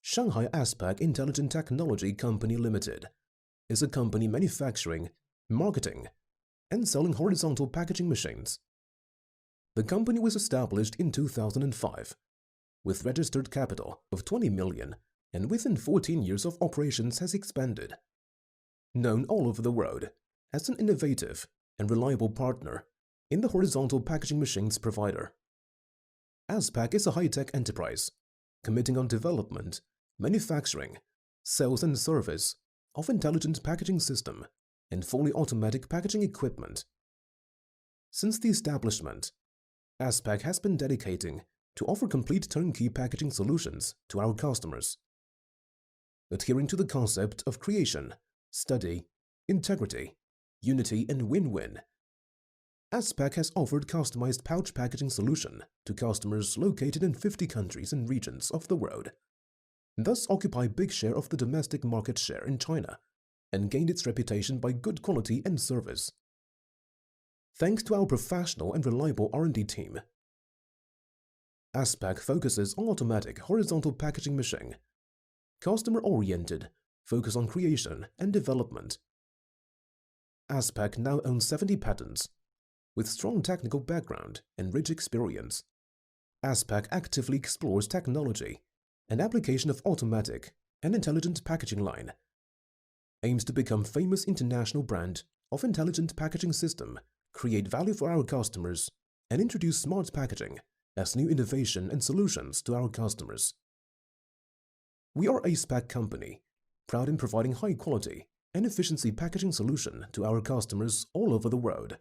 Shanghai Acepack Intelligent Technology Company Limited is a company manufacturing, marketing, and selling horizontal packaging machines. The company was established in 2005 with registered capital of 20 million and within 14 years of operations has expanded. Known all over the world as an innovative and reliable partner in the horizontal packaging machines provider. Acepack is a high-tech enterprise committing on development, manufacturing, sales and service of intelligent packaging system and fully automatic packaging equipment. Since the establishment, Acepack has been dedicating to offer complete turnkey packaging solutions to our customers. Adhering to the concept of creation, study, integrity, unity and win-win, Acepack has offered customized pouch packaging solution to customers located in 50 countries and regions of the world, thus occupy big share of the domestic market share in China and gained its reputation by good quality and service. Thanks to our professional and reliable R&D team, Acepack focuses on automatic horizontal packaging machine, customer-oriented, focus on creation and development. Acepack now owns 70 patents. With strong technical background and rich experience, Acepack actively explores technology and application of automatic and intelligent packaging line, aims to become famous international brand of intelligent packaging system, create value for our customers, and introduce smart packaging as new innovation and solutions to our customers. We are Acepack company, proud in providing high quality and efficiency packaging solution to our customers all over the world.